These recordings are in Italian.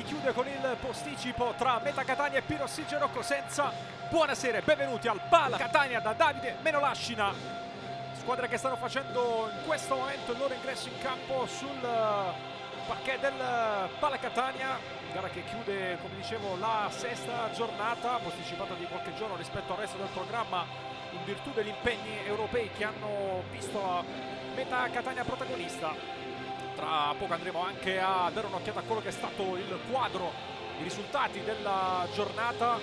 chiude con il posticipo tra Meta Catania e Pirossigeno Cosenza. Buonasera e benvenuti al Pala Catania da Davide Menolascina. Squadre che stanno facendo in questo momento il loro ingresso in campo sul parquet del Pala Catania. Gara che chiude, come dicevo, la sesta giornata, posticipata di qualche giorno rispetto al resto del programma in virtù degli impegni europei che hanno visto la Meta Catania protagonista. Tra poco andremo anche a dare un'occhiata a quello che è stato il quadro, i risultati della giornata,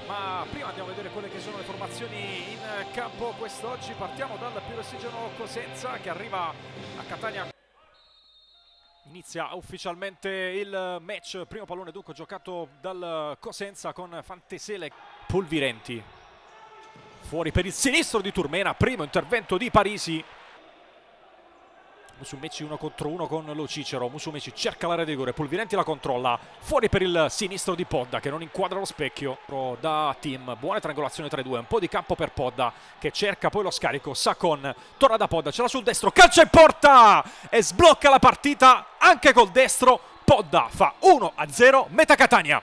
ma prima andiamo a vedere quelle che sono le formazioni in campo quest'oggi. Partiamo dal Pirossigeno Cosenza che arriva a Catania. Inizia ufficialmente il match, primo pallone dunque giocato dal Cosenza con Fantesele. Pulvirenti fuori per il sinistro di Turmena, primo intervento di Parisi. Musumeci 1 contro 1 con Lo Cicero. Musumeci cerca l'area di rigore, Pulvirenti la controlla, fuori per il sinistro di Podda che non inquadra lo specchio da Tim. Buona triangolazione tra i due, un po' di campo per Podda che cerca poi lo scarico. Sacon torna da Podda, ce l'ha sul destro, calcia in porta e sblocca la partita anche col destro. Podda fa 1-0, Meta Catania.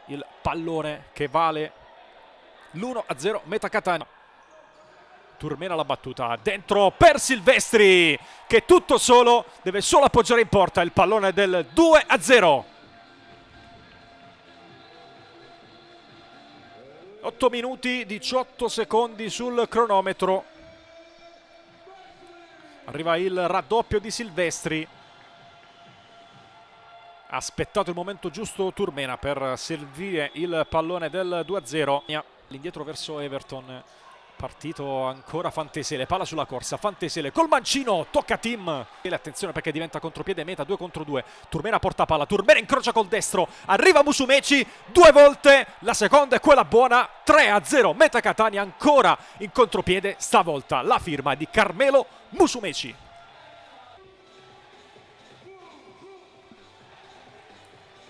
Il pallone che vale l'1-0, Meta Catania. Turmena la battuta, dentro per Silvestri che tutto solo deve solo appoggiare in porta il pallone del 2-0. 8 minuti 18 secondi sul cronometro. Arriva il raddoppio di Silvestri. Ha aspettato il momento giusto Turmena per servire il pallone del 2-0. L'indietro verso Everton. Partito ancora Fantesele, palla sulla corsa, Fantesele col mancino, tocca Tim. E attenzione perché diventa contropiede Meta, 2 contro 2. Turmena porta palla, Turmena incrocia col destro, arriva Musumeci, 2 volte, la seconda è quella buona, 3-0. Meta Catania ancora in contropiede, stavolta la firma di Carmelo Musumeci.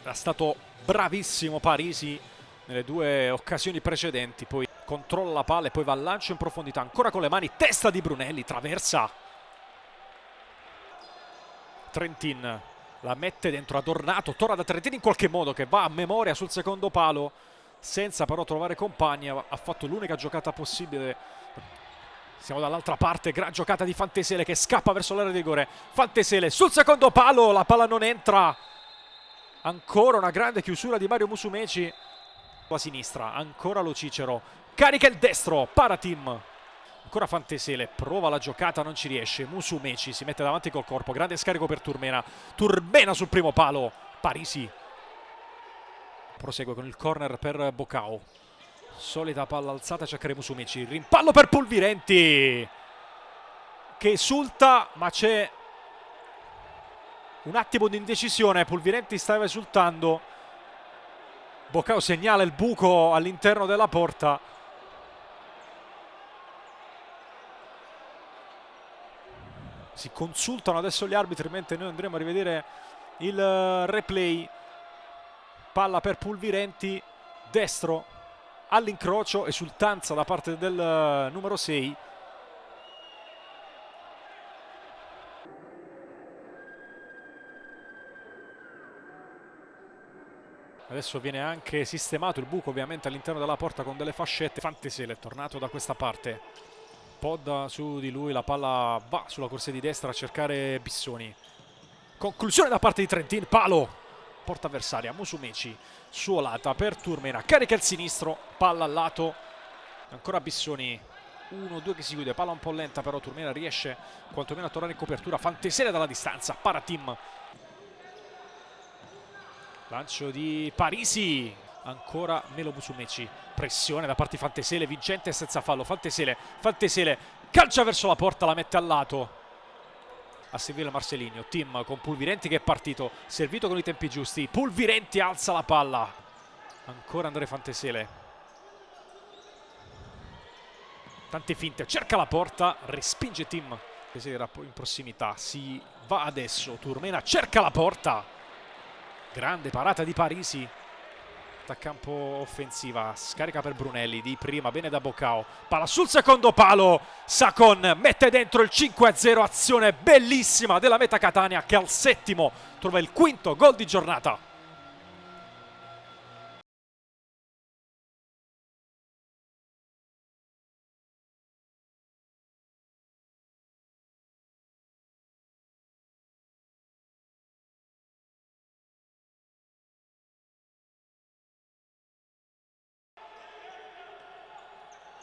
Era stato bravissimo Parisi nelle 2 occasioni precedenti, poi controlla la palla e poi va al lancio in profondità, ancora con le mani, testa di Brunelli, traversa. Trentin la mette dentro, Adornato, torna da Trentin in qualche modo che va a memoria sul secondo palo, senza però trovare compagni, ha fatto l'unica giocata possibile. Siamo dall'altra parte, gran giocata di Fantesele che scappa verso l'area di rigore. Fantesele sul secondo palo, la palla non entra. Ancora una grande chiusura di Mario Musumeci. A sinistra, ancora Lo Cicero, carica il destro, Paratim, ancora Fantesele, prova la giocata, non ci riesce. Musumeci si mette davanti col corpo, grande scarico per Turmena, Turmena sul primo palo, Parisi prosegue con il corner per Bocao, solita palla alzata, cercare Musumeci, rimpallo per Pulvirenti che esulta, ma c'è un attimo di indecisione, Pulvirenti stava esultando. Bocao segnala il buco all'interno della porta. Si consultano adesso gli arbitri mentre noi andremo a rivedere il replay. Palla per Pulvirenti, destro all'incrocio, esultanza da parte del numero 6. Adesso viene anche sistemato il buco ovviamente all'interno della porta con delle fascette. Fantesele è tornato da questa parte. Podda su di lui, la palla va sulla corsia di destra a cercare Bissoni. Conclusione da parte di Trentin, palo. Porta avversaria, Musumeci, suolata per Turmena. Carica il sinistro, palla al lato. Ancora Bissoni, 1-2 che si chiude, palla un po' lenta però Turmena riesce quantomeno a tornare in copertura. Fantesele dalla distanza, Paratim. Lancio di Parisi, ancora Melo Musumeci, pressione da parte di Fantesele, vincente senza fallo. Fantesele calcia verso la porta, la mette al lato. A seguire Marcelinho, Tim con Pulvirenti che è partito, servito con i tempi giusti. Pulvirenti alza la palla, ancora Andrea Fantesele. Tante finte, cerca la porta, respinge Tim. Era in prossimità, si va adesso, Turmena cerca la porta. Grande parata di Parisi, campo offensiva, scarica per Brunelli di prima, bene da Bocao, palla sul secondo palo, Sacon mette dentro il 5-0, azione bellissima della Meta Catania che al settimo trova il quinto gol di giornata.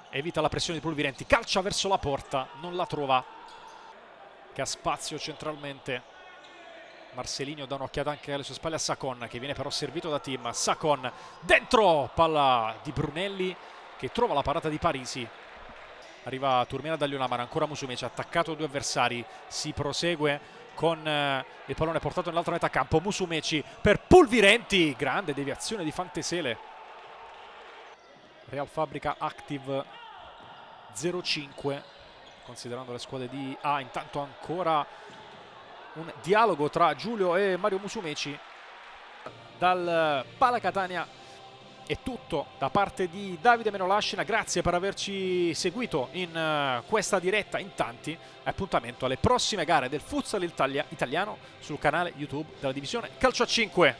evita la pressione di Pulvirenti, calcia verso la porta, non la trova, che ha spazio centralmente. Marcelinho dà un'occhiata anche alle sue spalle a Sacon, che viene però servito da Tim. Sacon dentro, palla di Brunelli che trova la parata di Parisi. Arriva Turmena da Lionamara, ancora Musumeci, attaccato a due avversari, si prosegue con il pallone portato nell'altra metà campo. Musumeci per Pulvirenti, grande deviazione di Fantesele. Real Fabbrica Active 0-5, considerando le squadre di A. Intanto ancora un dialogo tra Giulio e Mario Musumeci. Dal Pala Catania è tutto da parte di Davide Menolascina, grazie per averci seguito in questa diretta in tanti. Appuntamento alle prossime gare del futsal italiano sul canale YouTube della divisione Calcio a 5.